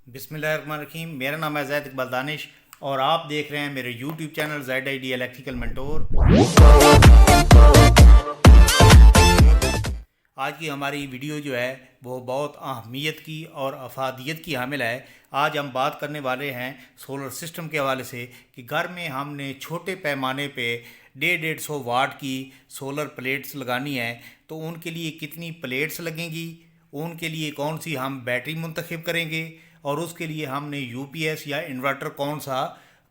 बिस्मिल्लाहिर्रहमानिर्रहीम। मेरा नाम है ज़ैद इकबाल दानिश और आप देख रहे हैं मेरे YouTube channel ZID electrical mentor. आज की हमारी वीडियो जो है वो बहुत अहमियत की और अफादियत की हामिल है। आज हम बात करने वाले हैं सोलर सिस्टम के हवाले से कि घर में हमने छोटे पैमाने पे 150 वाट की सोलर प्लेट्स लगानी है तो उनके लिए कितनी प्लेट्स लगेंगी, उनके लिए कौन सी हम बैटरी मुंतखब करेंगे और उसके लिए हमने यूपीएस या इन्वर्टर कौन सा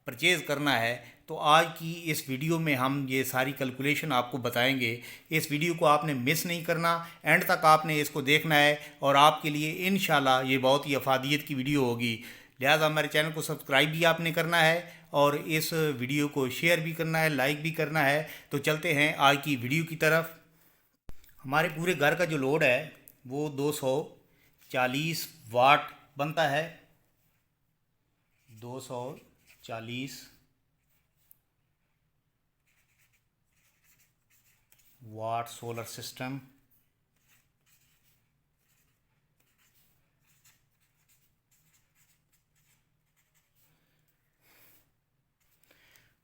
परचेज़ करना है। तो आज की इस वीडियो में हम ये सारी कैलकुलेशन आपको बताएंगे। इस वीडियो को आपने मिस नहीं करना, एंड तक आपने इसको देखना है और आपके लिए इंशाल्लाह ये बहुत ही अफादियत की वीडियो होगी। लिहाजा हमारे चैनल को सब्सक्राइब भी आपने करना है और इस वीडियो को शेयर भी करना है, लाइक भी करना है। तो चलते हैं आज की वीडियो की तरफ। हमारे पूरे घर का जो लोड है वो 240 वाट बनता है। 240 वाट सोलर सिस्टम।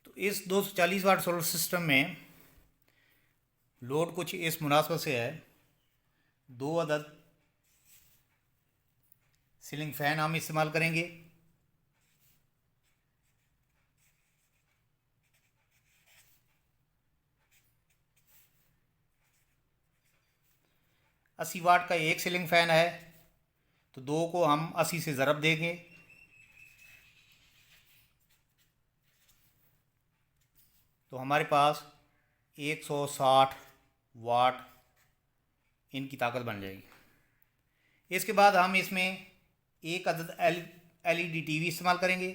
तो इस 240 वाट सोलर सिस्टम में लोड कुछ इस मुनासबत से है। 2 अदद सीलिंग फ़ैन हम इस्तेमाल करेंगे। अस्सी वाट का एक सीलिंग फ़ैन है तो दो को हम 80 से ज़रब देंगे तो हमारे पास 160 वाट इनकी ताकत बन जाएगी। इसके बाद हम इसमें एक अदद LED टीवी इस्तेमाल करेंगे।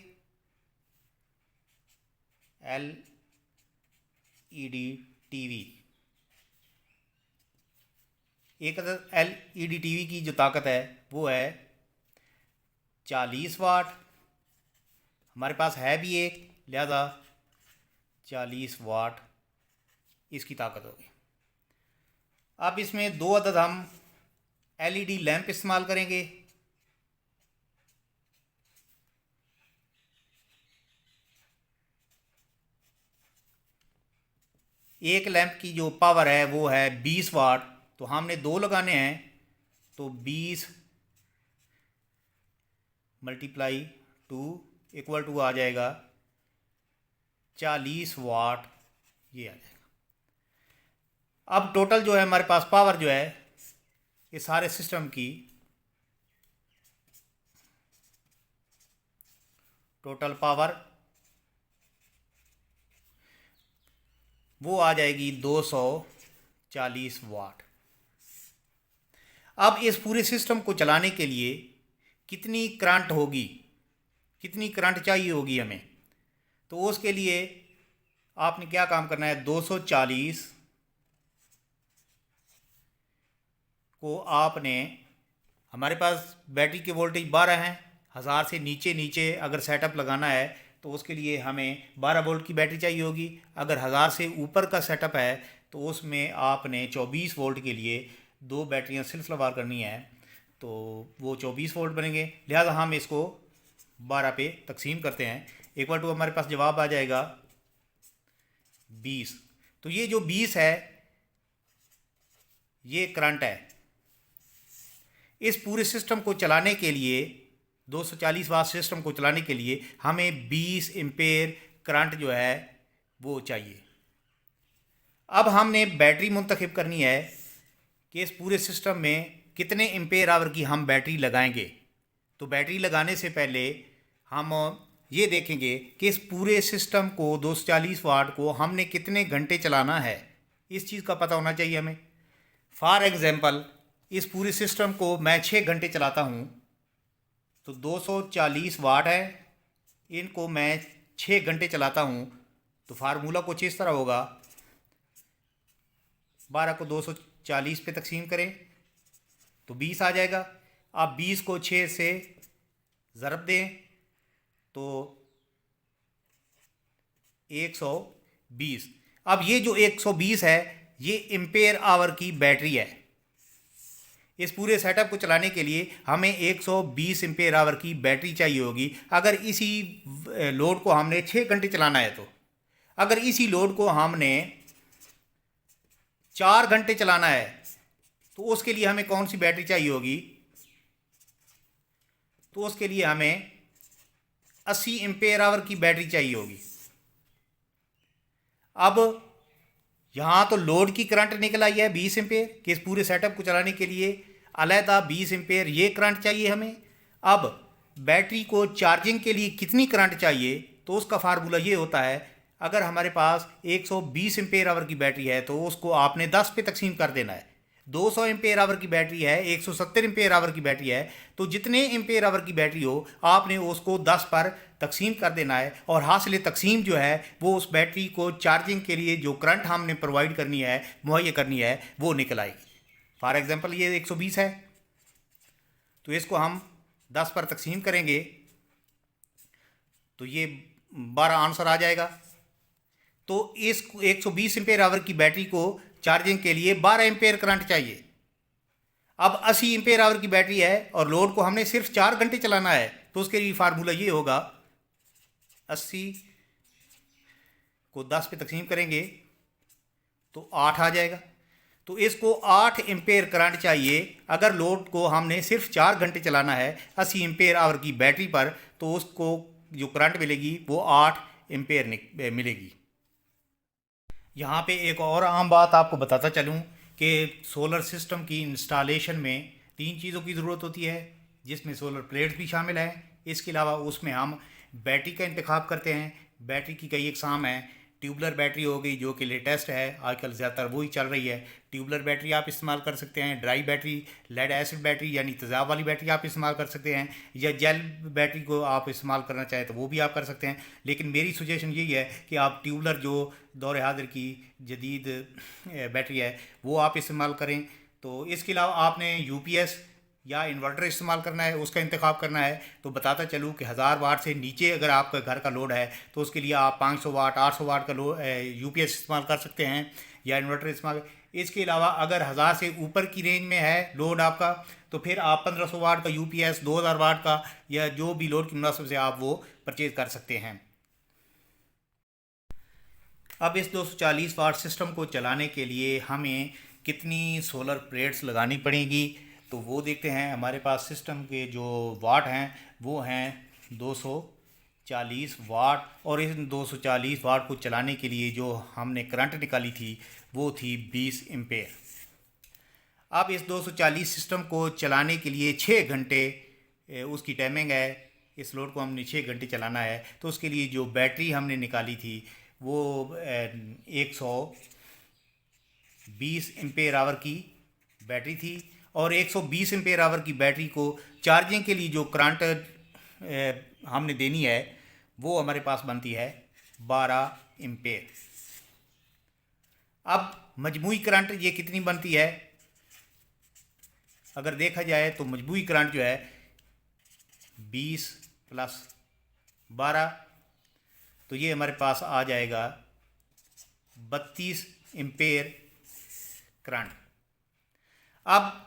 LED टीवी, एक अदद LED टीवी की जो ताकत है वो है 40 वाट। हमारे पास है भी एक, लिहाजा 40 वाट इसकी ताकत होगी। अब इसमें 2 अदद हम LED लैंप इस्तेमाल करेंगे। एक लैंप की जो पावर है वो है 20 वाट, तो हमने 2 लगाने हैं तो 20 मल्टीप्लाई 2 इक्वल टू आ जाएगा 40 वाट, ये आ जाएगा। अब टोटल जो है हमारे पास पावर जो है ये सारे सिस्टम की टोटल पावर वो आ जाएगी 240 वाट। अब इस पूरे सिस्टम को चलाने के लिए कितनी करंट होगी, कितनी करंट चाहिए होगी हमें, तो उसके लिए आपने क्या काम करना है, 240 को आपने, हमारे पास बैटरी के वोल्टेज 12 हैं, 1000 से नीचे नीचे अगर सेटअप लगाना है तो उसके लिए हमें 12 वोल्ट की बैटरी चाहिए होगी। अगर 1000 से ऊपर का सेटअप है तो उसमें आपने 24 वोल्ट के लिए 2 बैटरियां सिलसिलावार करनी है तो वो 24 वोल्ट बनेंगे। लिहाजा हम इसको 12 पे तकसीम करते हैं। एक बार तो हमारे पास जवाब आ जाएगा 20। तो ये जो 20 है ये करंट है। इस पूरे सिस्टम को चलाने के लिए, 240 वाट सिस्टम को चलाने के लिए हमें 20 एम्पेयर करंट जो है वो चाहिए। अब हमने बैटरी मुंतखब करनी है कि इस पूरे सिस्टम में कितने एम्पेयर आवर की हम बैटरी लगाएंगे। तो बैटरी लगाने से पहले हम ये देखेंगे कि इस पूरे सिस्टम को 240 वाट को हमने कितने घंटे चलाना है, इस चीज़ का पता होना चाहिए हमें। फॉर एग्ज़ाम्पल इस पूरे सिस्टम को मैं 6 घंटे चलाता हूँ तो 240 वाट है, इनको मैं 6 घंटे चलाता हूँ तो फार्मूला कुछ इस तरह होगा, 12 को 240 पे तकसीम करें तो 20 आ जाएगा। आप 20 को 6 से ज़रब दें तो 120। अब ये जो 120 है ये एम्पेयर आवर की बैटरी है। इस पूरे सेटअप को चलाने के लिए हमें 120 एम्पेयर आवर की बैटरी चाहिए होगी। अगर इसी लोड को हमने 6 घंटे चलाना है तो अगर इसी लोड को हमने 4 घंटे चलाना है तो उसके लिए हमें कौन सी बैटरी चाहिए होगी? तो उसके लिए हमें 80 एम्पेयर आवर की बैटरी चाहिए होगी। अब यहाँ तो लोड की करंट निकल आई है 20 एम्पेयर कि इस पूरे सेटअप को चलाने के लिए अलहदा 20 एम्पेयर ये करंट चाहिए हमें। अब बैटरी को चार्जिंग के लिए कितनी करंट चाहिए? तो उसका फार्मूला ये होता है, अगर हमारे पास 120 एम्पेयर आवर की बैटरी है तो उसको आपने 10 पे तकसीम कर देना है। 200 एम्पेयर आवर की बैटरी है, 170 एम्पेयर आवर की बैटरी है, तो जितने एम्पेयर आवर की बैटरी हो आपने उसको 10 पर तकसीम कर देना है और हासिल तकसीम जो है वो उस बैटरी को चार्जिंग के लिए जो करंट हमने प्रोवाइड करनी है, मुहैया करनी है, वो निकल आएगी। फॉर एग्जांपल ये 120 है तो इसको हम 10 पर तकसीम करेंगे तो ये 12 आंसर आ जाएगा। तो इस 120 एम्पेयर आवर की बैटरी को चार्जिंग के लिए 12 एम्पेयर करंट चाहिए। अब 80 एम्पेयर आवर की बैटरी है और लोड को हमने सिर्फ 4 घंटे चलाना है तो उसके लिए फार्मूला ये होगा, 80 को 10 पे तकसीम करेंगे तो 8 आ जाएगा। तो इसको 8 एम्पेयर करंट चाहिए अगर लोड को हमने सिर्फ 4 घंटे चलाना है 80 एम्पेयर आवर की बैटरी पर, तो उसको जो करंट मिलेगी वो 8 एम्पेयर मिलेगी। यहाँ पे एक और आम बात आपको बताता चलूँ कि सोलर सिस्टम की इंस्टॉलेशन में 3 चीज़ों की ज़रूरत होती है, जिसमें सोलर प्लेट्स भी शामिल हैं। इसके अलावा उसमें हम बैटरी का इंतखाब करते हैं। बैटरी की कई अक़साम हैं। ट्यूबलर बैटरी हो गई जो कि लेटेस्ट है, आजकल ज़्यादातर वही चल रही है। ट्यूबलर बैटरी आप इस्तेमाल कर सकते हैं, dry battery, lead acid battery यानी तेज़ाब वाली बैटरी आप इस्तेमाल कर सकते हैं, या जेल बैटरी को आप इस्तेमाल करना चाहें तो वो भी आप कर सकते हैं। लेकिन मेरी सजेशन यही है कि आप ट्यूबलर जो दौर हाजिर की जदीद बैटरी है वो आप इस्तेमाल करें। तो इसके अलावा आपने यूपीएस या इन्वर्टर इस्तेमाल करना है, उसका इंतखाब करना है। तो बताता चलूँ कि 1000 वाट से नीचे अगर आपका घर का लोड है तो उसके लिए आप 500 वाट 800 वाट का यूपीएस इस्तेमाल कर सकते हैं या इन्वर्टर इस्तेमाल। इसके अलावा अगर 1000 से ऊपर की रेंज में है लोड आपका तो फिर आप 1500 वाट का यूपीएस, 2000 वाट का या जो भी लोड की मुनासिब से आप वो परचेज़ कर सकते हैं। अब इस 240 वाट सिस्टम को चलाने के लिए हमें कितनी सोलर प्लेट्स लगानी पड़ेगी तो वो देखते हैं। हमारे पास सिस्टम के जो वाट हैं वो हैं 240 वाट, और इस 240 वाट को चलाने के लिए जो हमने करंट निकाली थी वो थी 20 एम्पेयर। अब इस 240 सिस्टम को चलाने के लिए 6 घंटे उसकी टाइमिंग है। इस लोड को हमने 6 घंटे चलाना है तो उसके लिए जो बैटरी हमने निकाली थी वो 120 एम्पेयर आवर की बैटरी थी, और 120 एम्पेयर आवर की बैटरी को चार्जिंग के लिए जो करंट हमने देनी है वो हमारे पास बनती है 12 एम्पेयर। अब मजमूई करंट ये कितनी बनती है? अगर देखा जाए तो मजमूई करंट जो है 20 + 12 तो ये हमारे पास आ जाएगा 32 एम्पेयर करंट। अब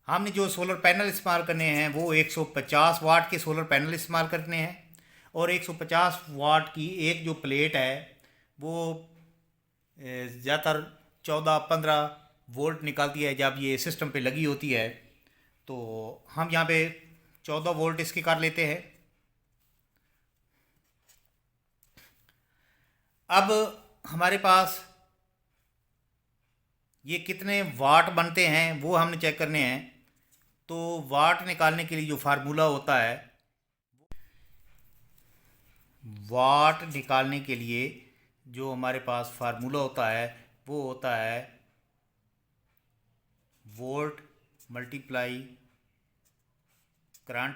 हमने जो सोलर पैनल इस्तेमाल करने हैं वो 150 वाट के सोलर पैनल इस्तेमाल करने हैं, और 150 वाट की एक जो प्लेट है वो ज़्यादातर 14-15 वोल्ट निकालती है जब ये सिस्टम पे लगी होती है। तो हम यहाँ पे 14 वोल्ट इसके कर लेते हैं। अब हमारे पास ये कितने वाट बनते हैं वो हमने चेक करने हैं। तो वाट निकालने के लिए जो फार्मूला होता है, वाट निकालने के लिए जो हमारे पास फार्मूला होता है वो होता है volt multiply current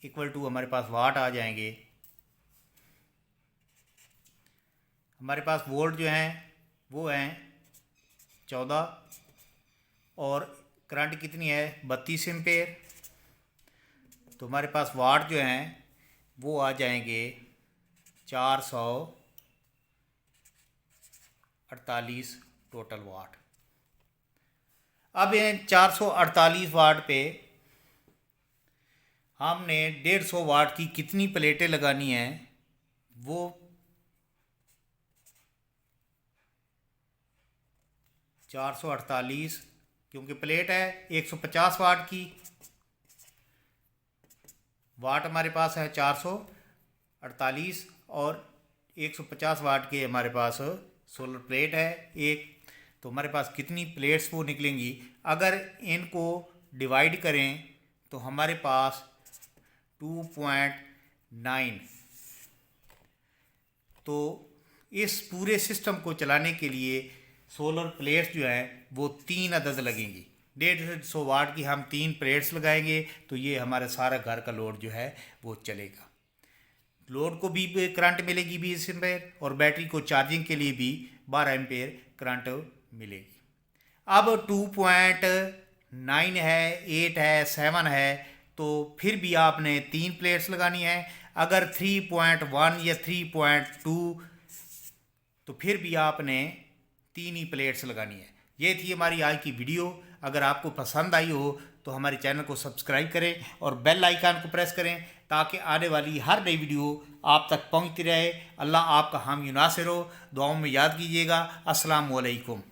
equal to हमारे पास वाट आ जाएंगे। हमारे पास वोल्ट जो हैं वो हैं 14 और करंट कितनी है 32 एम्पेयर। तो हमारे पास वाट जो हैं वो आ जाएंगे 448 टोटल वाट। अब इन 448 वाट पे हमने 150 वाट की कितनी प्लेटें लगानी हैं वो 448, क्योंकि प्लेट है 150 वाट की, वाट हमारे पास है 448 और 150 वाट के हमारे पास सोलर प्लेट है एक। तो हमारे पास कितनी प्लेट्स वो निकलेंगी, अगर इनको डिवाइड करें तो हमारे पास 2.9। तो इस पूरे सिस्टम को चलाने के लिए सोलर प्लेट्स जो हैं वो 3 अदद लगेंगी। 150 वाट की हम 3 प्लेट्स लगाएंगे तो ये हमारा सारा घर का लोड जो है वो चलेगा। लोड को भी करंट मिलेगी 20 एम्पेयर और बैटरी को चार्जिंग के लिए भी 12 एम्पेयर करंट मिलेगी। अब 2.9 है, 8 है, 7 है, तो फिर भी आपने 3 प्लेट्स लगानी है। अगर 3.1 या 3.2 तो फिर भी आपने 3 ही प्लेट्स लगानी है। ये थी हमारी आज की वीडियो। अगर आपको पसंद आई हो तो हमारे चैनल को सब्सक्राइब करें और बेल आइकन को प्रेस करें ताकि आने वाली हर नई वीडियो आप तक पहुंचती रहे। अल्लाह आपका हामी नासिर हो। दुआओं में याद कीजिएगा। अस्सलाम वालेकुम।